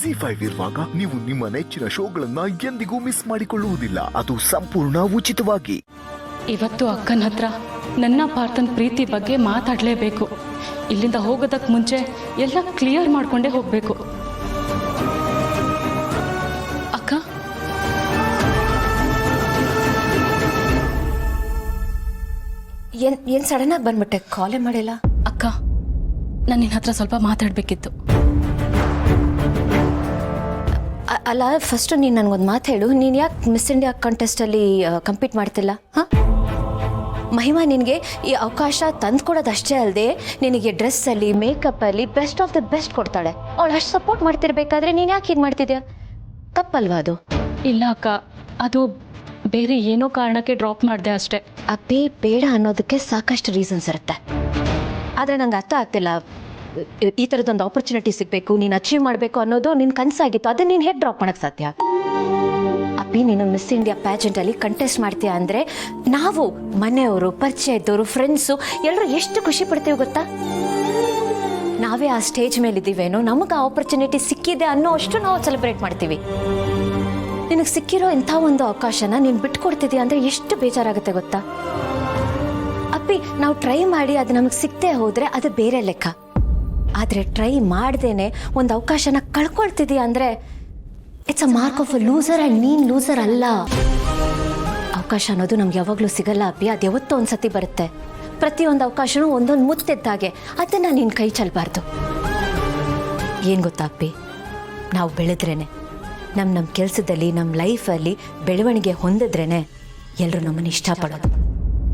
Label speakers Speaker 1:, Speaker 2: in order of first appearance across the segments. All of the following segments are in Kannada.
Speaker 1: ZEE5 ಇರುವಾಗ ನೀವು ನಿಮ್ಮ ನೆಚ್ಚಿನ ಶೋಗಳನ್ನ ಎಂದಿಗೂ ಮಿಸ್ ಮಾಡಿಕೊಳ್ಳುವುದಿಲ್ಲ. ಅದು ಸಂಪೂರ್ಣ ಉಚಿತವಾಗಿ.
Speaker 2: ಇವತ್ತು ಅಕ್ಕನ ಹತ್ರ ನನ್ನ ಪಾರ್ಥನ್ ಪ್ರೀತಿ ಬಗ್ಗೆ ಮಾತಾಡಲೇಬೇಕು. ಇಲ್ಲಿಂದ ಹೋಗೋದಕ್ಕೆ ಮುಂಚೆ ಎಲ್ಲ ಕ್ಲಿಯರ್ ಮಾಡ್ಕೊಂಡೇ ಹೋಗಬೇಕು. ಅಕ್ಕ,
Speaker 3: ಏನ್ ಸಡನ್ ಆಗಿ ಬಂದ್ಬಿಟ್ಟೆ? ಕಾಲೇ ಮಾಡಿಲ್ಲ.
Speaker 2: ಅಕ್ಕ, ನಾನು ನಿನ್ನ ಹತ್ರ ಸ್ವಲ್ಪ ಮಾತಾಡಬೇಕಿತ್ತು.
Speaker 3: ಅಲ್ಲ, ಫಸ್ಟು ನೀನು ನನಗೊಂದು ಮಾತು ಹೇಳು. ನೀನು ಯಾಕೆ ಮಿಸ್ ಇಂಡಿಯಾ ಕಾಂಟೆಸ್ಟಲ್ಲಿ ಕಂಪೀಟ್ ಮಾಡ್ತಿಲ್ಲ? ಹಾಂ, ಮಹಿಮಾ ನಿನಗೆ ಈ ಅವಕಾಶ ತಂದುಕೊಡೋದು ಅಷ್ಟೇ ಅಲ್ಲದೆ ನಿನಗೆ ಡ್ರೆಸ್ಸಲ್ಲಿ, ಮೇಕಪ್ಪಲ್ಲಿ ಬೆಸ್ಟ್ ಆಫ್ ದ ಬೆಸ್ಟ್ ಕೊಡ್ತಾಳೆ. ಅವಳು ಅಷ್ಟು ಸಪೋರ್ಟ್ ಮಾಡ್ತಿರ್ಬೇಕಾದ್ರೆ ನೀನು ಯಾಕೆ ಹೀಗೆ ಮಾಡ್ತಿದ್ಯಾ? ತಪ್ಪಲ್ವಾ ಅದು?
Speaker 2: ಇಲ್ಲ ಅಕ್ಕ, ಅದು ಬೇರೆ ಏನೋ ಕಾರಣಕ್ಕೆ ಡ್ರಾಪ್ ಮಾಡಿದೆ ಅಷ್ಟೇ.
Speaker 3: ಅಪ್ಪಿ, ಬೇಡ ಅನ್ನೋದಕ್ಕೆ ಸಾಕಷ್ಟು ರೀಸನ್ಸ್ ಇರುತ್ತೆ. ಆದರೆ ನಂಗೆ ಅರ್ಥ ಆಗ್ತಿಲ್ಲ. ಈ ಥರದೊಂದು ಆಪರ್ಚುನಿಟಿ ಸಿಗಬೇಕು, ನೀನು ಅಚೀವ್ ಮಾಡಬೇಕು ಅನ್ನೋದು ನಿನ್ನ ಕನಸಾಗಿತ್ತು. ಅದನ್ನು ನೀನು ಹೇಗೆ ಡ್ರಾಪ್ ಮಾಡೋಕ್ಕೆ ಸಾಧ್ಯ? ಅಪ್ಪಿ, ನೀನು ಮಿಸ್ ಇಂಡಿಯಾ ಪ್ಯಾಜೆಂಟಲ್ಲಿ ಕಂಟೆಸ್ಟ್ ಮಾಡ್ತೀಯ ಅಂದರೆ ನಾವು ಮನೆಯವರು, ಪರಿಚಯ ಇದ್ದವರು, ಫ್ರೆಂಡ್ಸು ಎಲ್ಲರೂ ಎಷ್ಟು ಖುಷಿ ಪಡ್ತೀವಿ ಗೊತ್ತಾ? ನಾವೇ ಆ ಸ್ಟೇಜ್ ಮೇಲಿದ್ದೀವೇನೋ, ನಮಗೆ ಆ ಆಪರ್ಚುನಿಟಿ ಸಿಕ್ಕಿದೆ ಅನ್ನೋ ಅಷ್ಟು ನಾವು ಸೆಲೆಬ್ರೇಟ್ ಮಾಡ್ತೀವಿ. ನಿನಗೆ ಸಿಕ್ಕಿರೋ ಇಂಥ ಒಂದು ಅವಕಾಶನ ನೀನು ಬಿಟ್ಕೊಡ್ತಿದ್ದೀಯ ಅಂದರೆ ಎಷ್ಟು ಬೇಜಾರಾಗುತ್ತೆ ಗೊತ್ತಾ? ಅಪ್ಪಿ, ನಾವು ಟ್ರೈ ಮಾಡಿ ಅದು ನಮಗೆ ಸಿಕ್ಕದೆ ಹೋದರೆ ಅದು ಬೇರೆ ಲೆಕ್ಕ. ಆದರೆ ಟ್ರೈ ಮಾಡ್ದೇನೆ ಒಂದು ಅವಕಾಶನ ಕಳ್ಕೊಳ್ತಿದ್ದೀಯ ಅಂದರೆ it's a mark of a loser. And ನೀನು ಲೂಸರ್ ಅಲ್ಲ. ಅವಕಾಶ ಅನ್ನೋದು ನಮ್ಗೆ ಯಾವಾಗಲೂ ಸಿಗಲ್ಲ ಅಪ್ಪಿ. ಅದು ಯಾವತ್ತೋ ಒಂದು ಸತಿ ಬರುತ್ತೆ. ಪ್ರತಿಯೊಂದು ಅವಕಾಶನೂ ಒಂದೊಂದು ಮುತ್ತಿದ್ದಾಗೆ. ಅದನ್ನು ನೀನು ಕೈ ಚೆಲ್ಲಬಾರ್ದು. ಏನು ಗೊತ್ತಾ ಅಪ್ಪಿ, ನಾವು ಬೆಳೆದ್ರೇನೆ, ನಮ್ಮ ಕೆಲಸದಲ್ಲಿ, ನಮ್ಮ ಲೈಫಲ್ಲಿ ಬೆಳವಣಿಗೆ ಹೊಂದಿದ್ರೇನೆ ಎಲ್ಲರೂ ನಮ್ಮನ್ನು ಇಷ್ಟಪಡೋದು.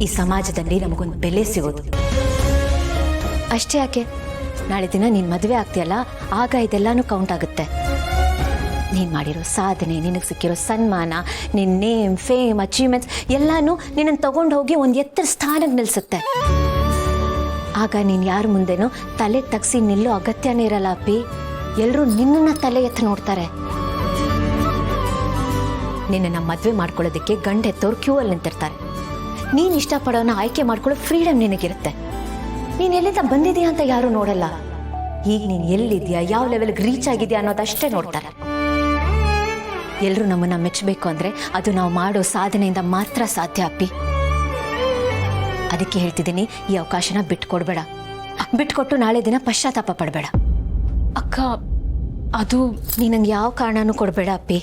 Speaker 3: ಈ ಸಮಾಜದಲ್ಲಿ ನಮಗೊಂದು ಬೆಲೆ ಸಿಗೋದು. ಅಷ್ಟೇ ಯಾಕೆ, ನಾಳೆ ದಿನ ನೀನು ಮದುವೆ ಆಗ್ತೀಯಲ್ಲ, ಆಗ ಇದೆಲ್ಲನೂ ಕೌಂಟ್ ಆಗುತ್ತೆ. ನೀನು ಮಾಡಿರೋ ಸಾಧನೆ, ನಿನಗೆ ಸಿಕ್ಕಿರೋ ಸನ್ಮಾನ, ನಿನ್ನ ನೇಮ್, ಫೇಮ್, ಅಚೀವ್ಮೆಂಟ್ಸ್ ಎಲ್ಲನೂ ನಿನ್ನನ್ನು ತಗೊಂಡು ಹೋಗಿ ಒಂದು ಎತ್ತರ ಸ್ಥಾನಕ್ಕೆ ನಿಲ್ಲಿಸುತ್ತೆ. ಆಗ ನೀನು ಯಾರ ಮುಂದೆನೂ ತಲೆ ತಗ್ಸಿ ನಿಲ್ಲೋ ಅಗತ್ಯನೇ ಇರಲ್ಲ ಅಪ್ಪಿ. ಎಲ್ಲರೂ ನಿನ್ನನ್ನು ತಲೆ ಎತ್ತಿ ನೋಡ್ತಾರೆ. ನಿನ್ನನ್ನು ಮದುವೆ ಮಾಡ್ಕೊಳ್ಳೋದಕ್ಕೆ ಗಂಡ ಎತ್ತೋರು ಕ್ಯೂ ಅಲ್ಲಿ ನಿಂತಿರ್ತಾರೆ. ನೀನು ಇಷ್ಟಪಡೋನ ಆಯ್ಕೆ ಮಾಡ್ಕೊಳ್ಳೋ ಫ್ರೀಡಮ್ ನಿನಗಿರುತ್ತೆ. ನೀನು ಎಲ್ಲಿಂದ ಬಂದಿದೆಯಾ ಅಂತ ಯಾರೂ ನೋಡಲ್ಲ. ಈಗ ನೀನು ಎಲ್ಲಿದೆಯಾ, ಯಾವ ಲೆವೆಲ್ಗೆ ರೀಚ್ ಆಗಿದೆಯಾ ಅನ್ನೋದಷ್ಟೇ ನೋಡ್ತಾರೆ. ಎಲ್ಲರೂ ನಮ್ಮನ್ನು ಮೆಚ್ಚಬೇಕು ಅಂದರೆ ಅದು ನಾವು ಮಾಡೋ ಸಾಧನೆಯಿಂದ ಮಾತ್ರ ಸಾಧ್ಯ ಅಪ್ಪಿ. ಅದಕ್ಕೆ ಹೇಳ್ತಿದ್ದೀನಿ, ಈ ಅವಕಾಶನ ಬಿಟ್ಕೊಡ್ಬೇಡ. ಬಿಟ್ಕೊಟ್ಟು ನಾಳೆ ದಿನ ಪಶ್ಚಾತ್ತಾಪ ಪಡಬೇಡ.
Speaker 2: ಅಕ್ಕ, ಅದು
Speaker 3: ನೀನು ನಂಗೆ ಯಾವ ಕಾರಣನೂ ಕೊಡಬೇಡ ಅಪ್ಪಿ.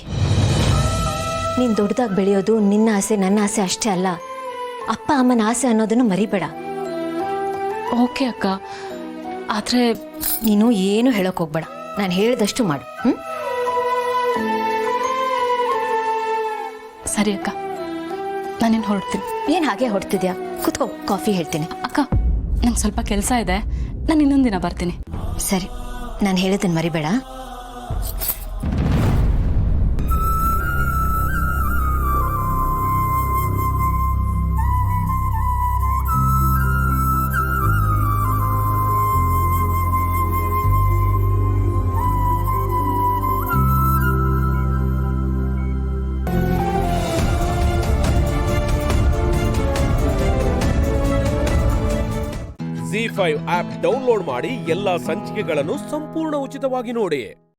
Speaker 3: ನೀನು ದೊಡ್ಡದಾಗಿ ಬೆಳೆಯೋದು ನಿನ್ನ ಆಸೆ, ನನ್ನ ಆಸೆ ಅಷ್ಟೇ ಅಲ್ಲ. ಅಪ್ಪ ಅಮ್ಮನ ಆಸೆ ಅನ್ನೋದನ್ನು ಮರಿಬೇಡ.
Speaker 2: ಓಕೆ ಅಕ್ಕ, ಆದರೆ
Speaker 3: ನೀನು ಏನು ಹೇಳೋಕೆ ಹೋಗ್ಬೇಡ. ನಾನು ಹೇಳಿದಷ್ಟು ಮಾಡು.
Speaker 2: ಸರಿ ಅಕ್ಕ, ನಾನೇನು ಹೊರಡ್ತೀನಿ.
Speaker 3: ಏನು ಹಾಗೆ ಹೊಡ್ತಿದ್ಯಾ? ಕುತ್ಕೋ, ಕಾಫಿ ಹೇಳ್ತೀನಿ.
Speaker 2: ಅಕ್ಕ, ನಂಗೆ ಸ್ವಲ್ಪ ಕೆಲಸ ಇದೆ, ನಾನು ಇನ್ನೊಂದು ದಿನ ಬರ್ತೀನಿ.
Speaker 3: ಸರಿ, ನಾನು ಹೇಳಿದ್ದನ್ನು ಮರಿಬೇಡ.
Speaker 4: ZEE5 ಆಪ್ ಡೌನ್ಲೋಡ್ ಮಾಡಿ ಎಲ್ಲಾ ಸಂಚಿಕೆಗಳನ್ನು ಸಂಪೂರ್ಣ ಉಚಿತವಾಗಿ ನೋಡಿ.